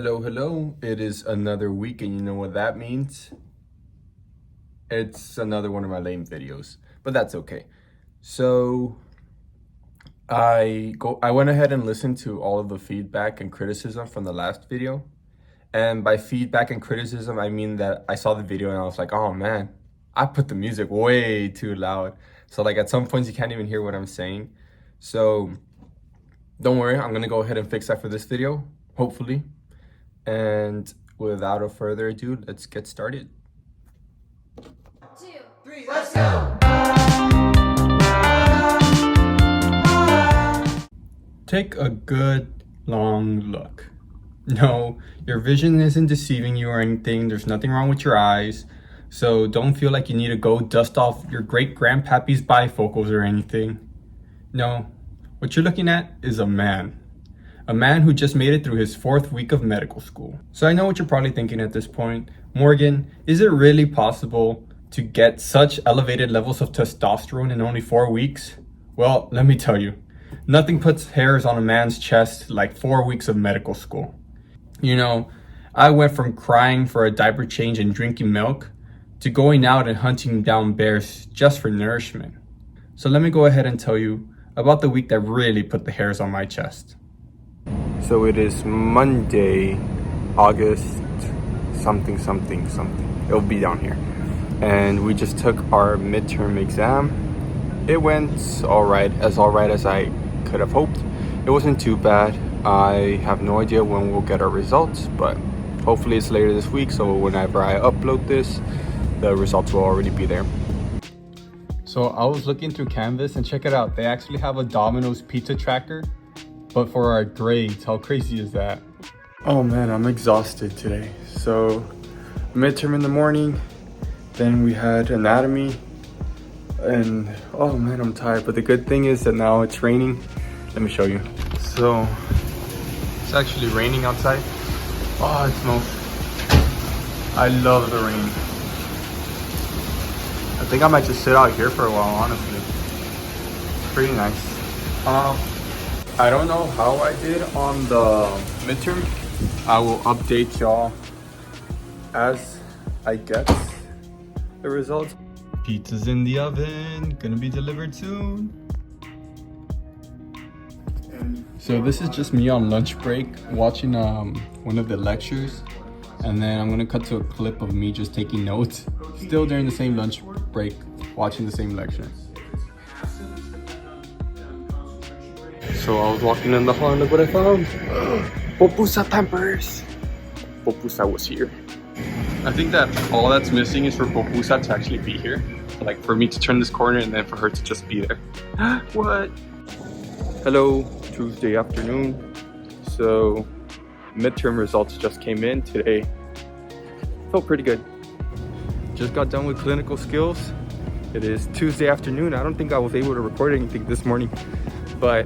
Hello. It is another week, and you know what that means? It's another one of my lame videos, but that's okay. So I went ahead and listened to all of the feedback and criticism from the last video. And by feedback and criticism, I mean that I saw the video and I was like, oh man, I put the music way too loud. So like at some points you can't even hear what I'm saying. So don't worry, I'm gonna go ahead and fix that for this video, hopefully. And without a further ado, let's get started. 2, 3, let's go! Take a good long look. No, your vision isn't deceiving you or anything. There's nothing wrong with your eyes. So don't feel like you need to go dust off your great grandpappy's bifocals or anything. No, what you're looking at is a man. A man who just made it through his 4th week of medical school. So I know what you're probably thinking at this point. Morgan, is it really possible to get such elevated levels of testosterone in only 4 weeks? Well, let me tell you, nothing puts hairs on a man's chest like 4 weeks of medical school. You know, I went from crying for a diaper change and drinking milk to going out and hunting down bears just for nourishment. So let me go ahead and tell you about the week that really put the hairs on my chest. So it is Monday, August something. It'll be down here. And we just took our midterm exam. It went all right as I could have hoped. It wasn't too bad. I have no idea when we'll get our results, but hopefully it's later this week, so whenever I upload this, the results will already be there. So I was looking through Canvas and check it out. They actually have a Domino's pizza tracker, but for our grades. How crazy is that? Oh man, I'm exhausted today. So midterm in the morning, then we had anatomy, and oh man, I'm tired. But the good thing is that now it's raining. Let me show you. So it's actually raining outside. Oh, it smells. I love the rain. I think I might just sit out here for a while, honestly. It's pretty nice. I don't know how I did on the midterm. I will update y'all as I get the results. Pizza's in the oven, gonna be delivered soon. So this is just me on lunch break watching one of the lectures, and then I'm gonna cut to a clip of me just taking notes, still during the same lunch break, watching the same lecture. So I was walking in the hall and look what I found. Popusa Pampers. Popusa was here. I think that all that's missing is for Popusa to actually be here. Like for me to turn this corner and then for her to just be there. What? Hello, Tuesday afternoon. So midterm results just came in today. Felt pretty good. Just got done with clinical skills. It is Tuesday afternoon. I don't think I was able to record anything this morning, but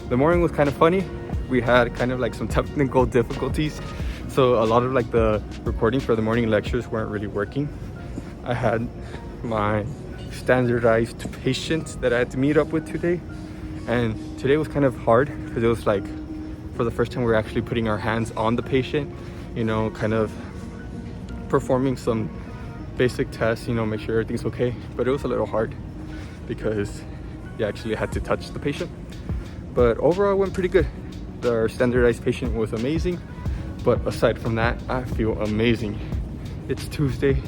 the morning was kind of funny. We had kind of like some technical difficulties, so a lot of like the recording for the morning lectures weren't really working. I had my standardized patient that I had to meet up with today, and today was kind of hard because it was like for the first time we were actually putting our hands on the patient, you know, kind of performing some basic tests, you know, make sure everything's okay. But it was a little hard because you actually had to touch the patient. But overall it went pretty good. Our standardized patient was amazing, but aside from that, I feel amazing. It's Tuesday.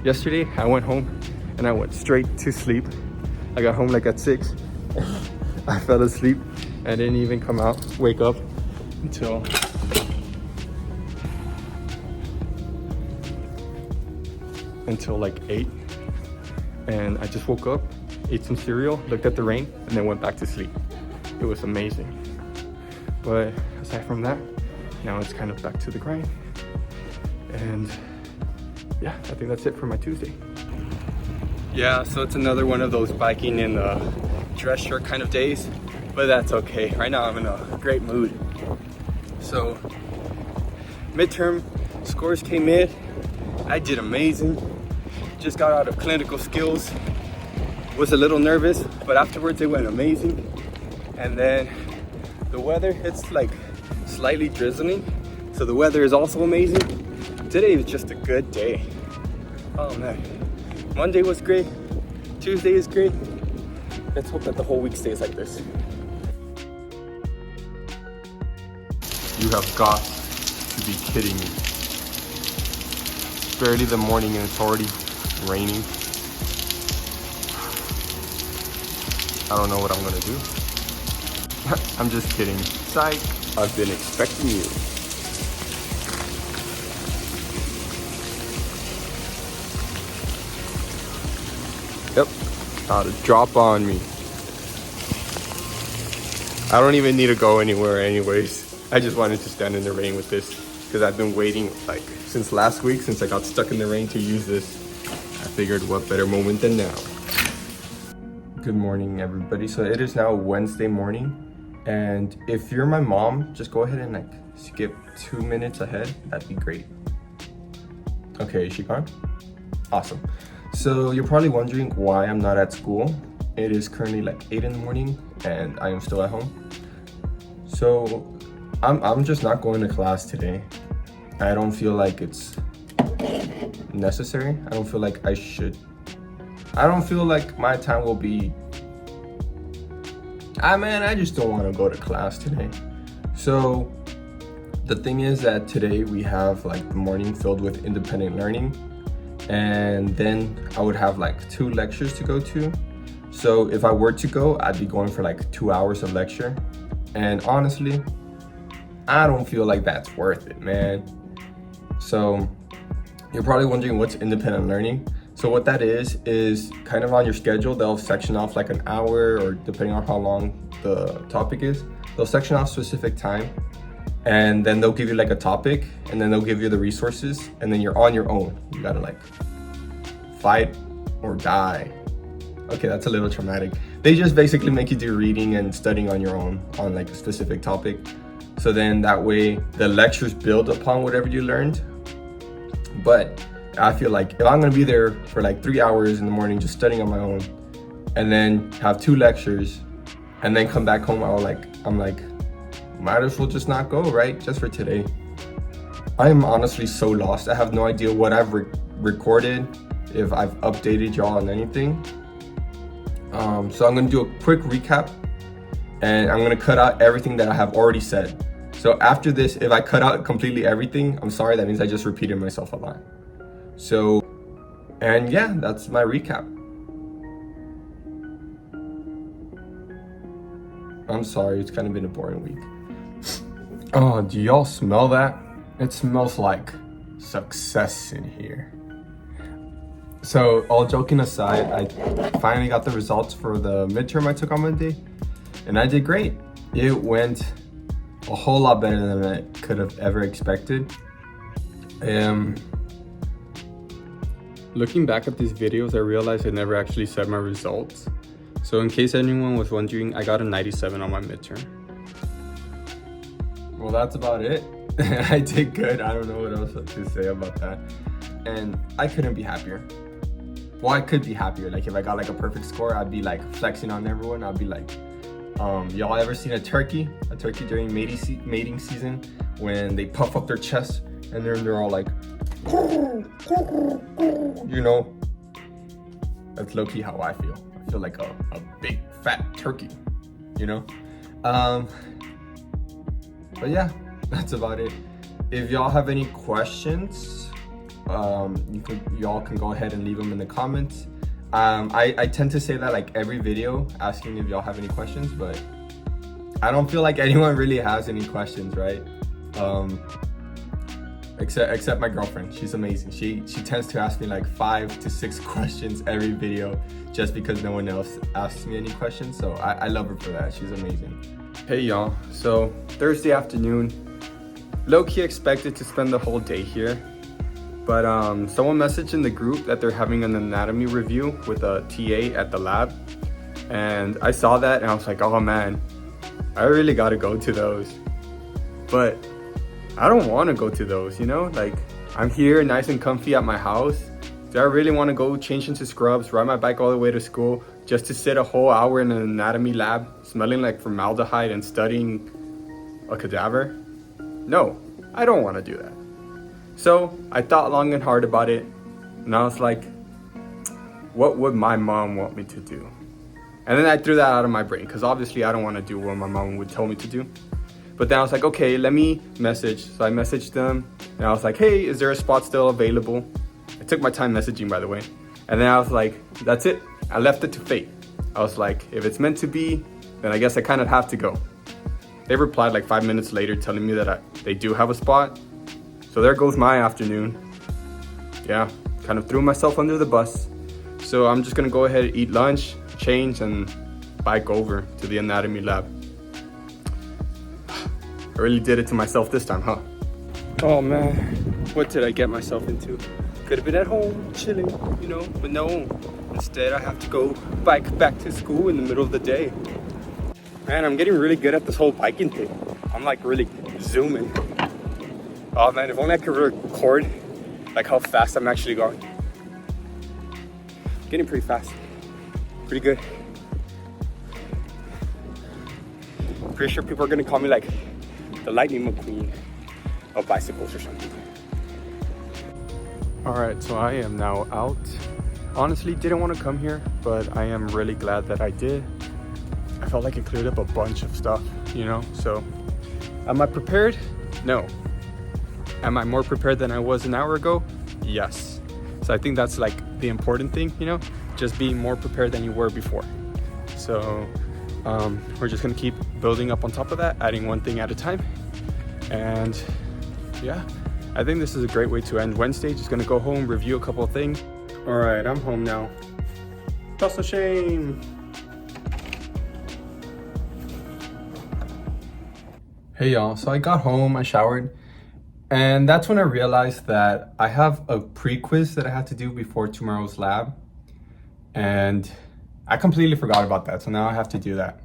Yesterday I went home and I went straight to sleep. I got home like at 6. I fell asleep and didn't even wake up until like 8. And I just woke up, ate some cereal, looked at the rain, and then went back to sleep. It was amazing. But aside from that, now it's kind of back to the grind. And yeah, I think that's it for my Tuesday. Yeah, so it's another one of those biking in a dress shirt kind of days, but that's okay. Right now I'm in a great mood. So midterm scores came in. I did amazing. Just got out of clinical skills. Was a little nervous, but afterwards it went amazing. And then the weather, it's like slightly drizzling, So the weather is also amazing. Today is just a good day. Oh man. Monday was great. Tuesday is great. Let's hope that the whole week stays like this. You have got to be kidding me. It's barely the morning and it's already raining. I don't know what I'm gonna do. I'm just kidding. Psych. I've been expecting you. Yep. About to drop on me. I don't even need to go anywhere anyways. I just wanted to stand in the rain with this because I've been waiting like since last week, since I got stuck in the rain to use this. I figured what better moment than now. Good morning, everybody. So it is now Wednesday morning, and if you're my mom, just go ahead and like skip 2 minutes ahead. That'd be great. Okay, is she gone? Awesome. So you're probably wondering why I'm not at school. It is currently like 8 in the morning and I am still at home. So I'm just not going to class today. I don't feel like it's necessary. I don't feel like I should. I don't feel like my time will be. I just don't want to go to class today. So the thing is that today we have like the morning filled with independent learning, and then I would have like 2 lectures to go to. So if I were to go, I'd be going for like 2 hours of lecture, and honestly, I don't feel like that's worth it, man. So you're probably wondering what's independent learning. So what that is kind of on your schedule, they'll section off like an hour, or depending on how long the topic is, they'll section off specific time, and then they'll give you like a topic, and then they'll give you the resources, and then you're on your own. You gotta like fight or die. Okay, that's a little traumatic. They just basically make you do reading and studying on your own on like a specific topic. So then that way the lectures build upon whatever you learned. But I feel like if I'm gonna be there for like 3 hours in the morning just studying on my own, and then have 2 lectures, and then come back home, I'm like, might as well just not go, right? Just for today. I am honestly so lost. I have no idea what I've recorded, if I've updated y'all on anything. So I'm gonna do a quick recap, and I'm gonna cut out everything that I have already said. So after this, if I cut out completely everything, I'm sorry, that means I just repeated myself a lot. So, and yeah, that's my recap. I'm sorry, it's kind of been a boring week. Oh, do y'all smell that? It smells like success in here. So, all joking aside, I finally got the results for the midterm I took on Monday, and I did great. It went a whole lot better than I could have ever expected. Looking back at these videos, I realized I never actually said my results. So in case anyone was wondering, I got a 97 on my midterm. Well, that's about it. I did good. I don't know what else to say about that. And I couldn't be happier. Well, I could be happier. Like if I got like a perfect score, I'd be like flexing on everyone. I'd be like, y'all ever seen a turkey during mating season when they puff up their chest and they're all like, you know, that's low-key how I feel. I feel like a big fat turkey, you know. But yeah, that's about it. If y'all have any questions, y'all can go ahead and leave them in the comments. I tend to say that like every video, asking if y'all have any questions, but I don't feel like anyone really has any questions, right? Except my girlfriend. She's amazing. She tends to ask me like 5 to 6 questions every video, just because no one else asks me any questions. So I love her for that. She's amazing. Hey y'all, so Thursday afternoon, low-key expected to spend the whole day here, but someone messaged in the group that they're having an anatomy review with a TA at the lab, and I saw that and I was like, oh man, I really gotta go to those. But I don't want to go to those, you know? Like, I'm here nice and comfy at my house. Do I really want to go change into scrubs, ride my bike all the way to school, just to sit a whole hour in an anatomy lab, smelling like formaldehyde and studying a cadaver? No, I don't want to do that. So I thought long and hard about it, and I was like, what would my mom want me to do? And then I threw that out of my brain, because obviously I don't want to do what my mom would tell me to do. But then I was like, okay, let me message. So I messaged them, and I was like, hey, is there a spot still available? I took my time messaging, by the way. And then I was like, that's it. I left it to fate. I was like, if it's meant to be, then I guess I kind of have to go. They replied like 5 minutes later telling me that they do have a spot. So there goes my afternoon. Yeah, kind of threw myself under the bus. So I'm just gonna go ahead and eat lunch, change, and bike over to the anatomy lab. I really did it to myself this time, huh? Oh man, what did I get myself into? Could have been at home, chilling, you know, but no. Instead, I have to go bike back to school in the middle of the day. Man, I'm getting really good at this whole biking thing. I'm like really zooming. Oh man, if only I could record like how fast I'm actually going. Getting pretty fast. Pretty good. Pretty sure people are gonna call me like the Lightning McQueen of bicycles or something. Alright, so I am now out. Honestly, didn't want to come here, but I am really glad that I did. I felt like it cleared up a bunch of stuff, you know? So, am I prepared? No. Am I more prepared than I was an hour ago? Yes. So I think that's like the important thing, you know? Just being more prepared than you were before. So, we're just gonna keep building up on top of that, adding one thing at a time. And yeah, I think this is a great way to end Wednesday. Just gonna go home, review a couple of things. All right, I'm home now. That's a shame. Hey y'all, so I got home, I showered, and that's when I realized that I have a pre-quiz that I have to do before tomorrow's lab. And I completely forgot about that, so now I have to do that.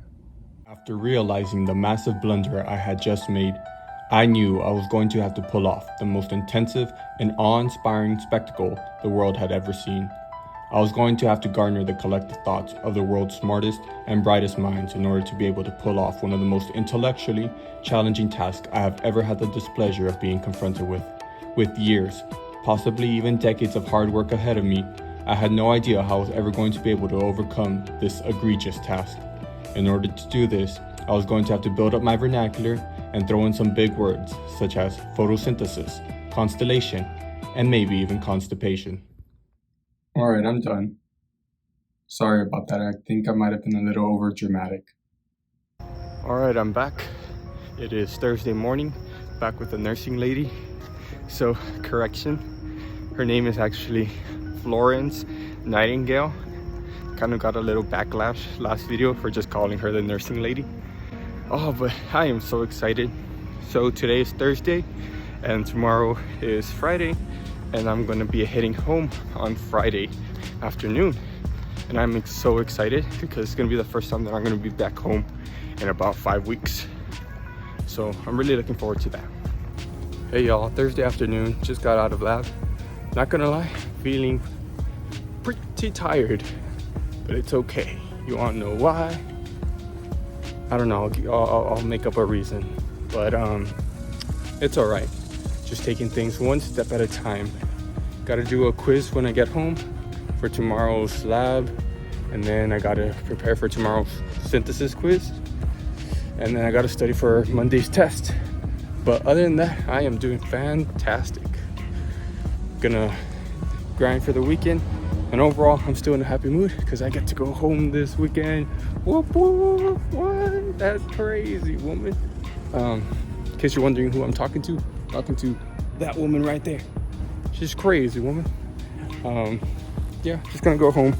After realizing the massive blunder I had just made, I knew I was going to have to pull off the most intensive and awe-inspiring spectacle the world had ever seen. I was going to have to garner the collective thoughts of the world's smartest and brightest minds in order to be able to pull off one of the most intellectually challenging tasks I have ever had the displeasure of being confronted with. With years, possibly even decades of hard work ahead of me, I had no idea how I was ever going to be able to overcome this egregious task. In order to do this, I was going to have to build up my vernacular and throw in some big words such as photosynthesis, constellation, and maybe even constipation. Alright, I'm done. Sorry about that, I think I might have been a little over dramatic. Alright, I'm back. It is Thursday morning, back with the nursing lady. So, correction, her name is actually Florence Nightingale. Kind of got a little backlash last video for just calling her the nursing lady. Oh, but I am so excited. So today is Thursday and tomorrow is Friday, and I'm gonna be heading home on Friday afternoon. And I'm so excited because it's gonna be the first time that I'm gonna be back home in about 5 weeks. So I'm really looking forward to that. Hey y'all, Thursday afternoon, just got out of lab. Not gonna lie, feeling pretty tired, but it's okay. You wanna know why? I don't know, I'll make up a reason, but it's all right. Just taking things one step at a time. Gotta do a quiz when I get home for tomorrow's lab, and then I gotta prepare for tomorrow's synthesis quiz, and then I gotta study for Monday's test. But other than that, I am doing fantastic. Gonna grind for the weekend, and overall, I'm still in a happy mood because I get to go home this weekend. Whoop, whoop, what? That's crazy, woman. In case you're wondering who I'm talking to that woman right there. She's crazy, woman. Yeah, just gonna go home,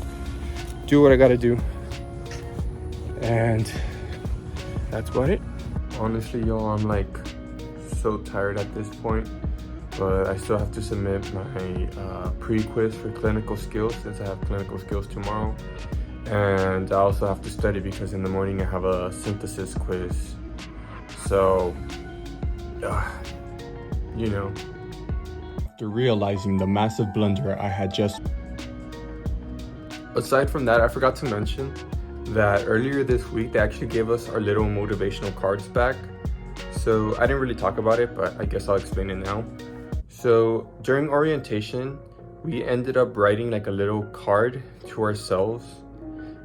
do what I gotta do, and that's about it. Honestly, y'all, I'm like so tired at this point, but I still have to submit my pre-quiz for clinical skills since I have clinical skills tomorrow. And I also have to study because in the morning I have a synthesis quiz. So, you know. After realizing the massive blunder I had just... Aside from that, I forgot to mention that earlier this week they actually gave us our little motivational cards back. So I didn't really talk about it, but I guess I'll explain it now. So during orientation, we ended up writing like a little card to ourselves,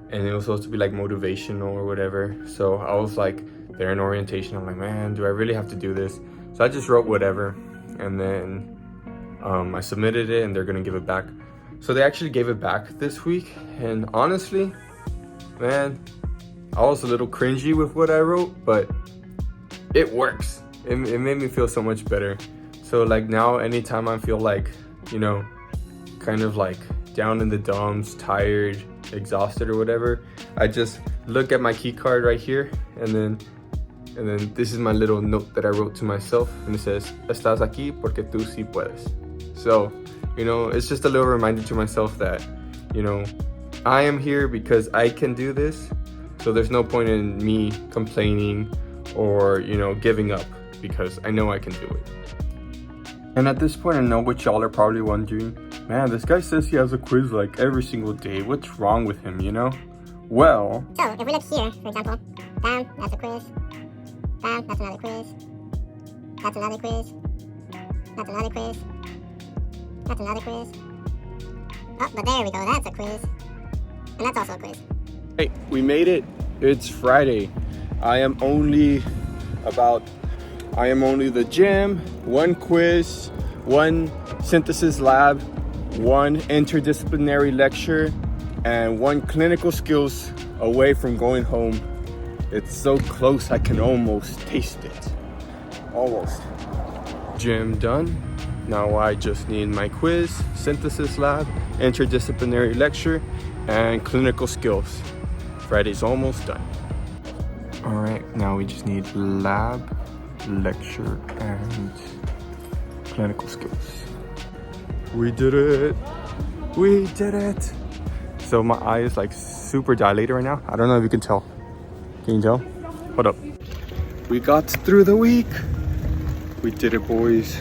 and it was supposed to be like motivational or whatever. So I was like, there in orientation, I'm like, man, do I really have to do this? So I just wrote whatever, and then I submitted it, and they're gonna give it back. So they actually gave it back this week, and honestly, man, I was a little cringy with what I wrote, but it works. It made me feel so much better. So like now, anytime I feel like, you know, kind of like down in the dumps, tired, exhausted or whatever, I just look at my key card right here, and then this is my little note that I wrote to myself, and it says, "Estás aquí porque tú sí puedes." So, you know, it's just a little reminder to myself that, you know, I am here because I can do this. So there's no point in me complaining or, you know, giving up, because I know I can do it. And at this point, I know what y'all are probably wondering, man, this guy says he has a quiz like every single day. What's wrong with him, you know? Well, so if we look here, for example, bam, that's a quiz. Bam, that's another quiz. That's another quiz. That's another quiz. That's another quiz. Oh, but there we go, that's a quiz. And that's also a quiz. hey, we made it. It's Friday. I am only the gym, one quiz, one synthesis lab, one interdisciplinary lecture, and one clinical skills away from going home. It's so close I can almost taste it. Almost. Gym done. Now I just need my quiz, synthesis lab, interdisciplinary lecture, and clinical skills. Friday's almost done. All right, now we just need lab, lecture, and clinical skills. We did it. We did it. So my eye is like super dilated right now. I don't know if you can tell. Can you tell? Hold up. We got through the week. We did it, boys.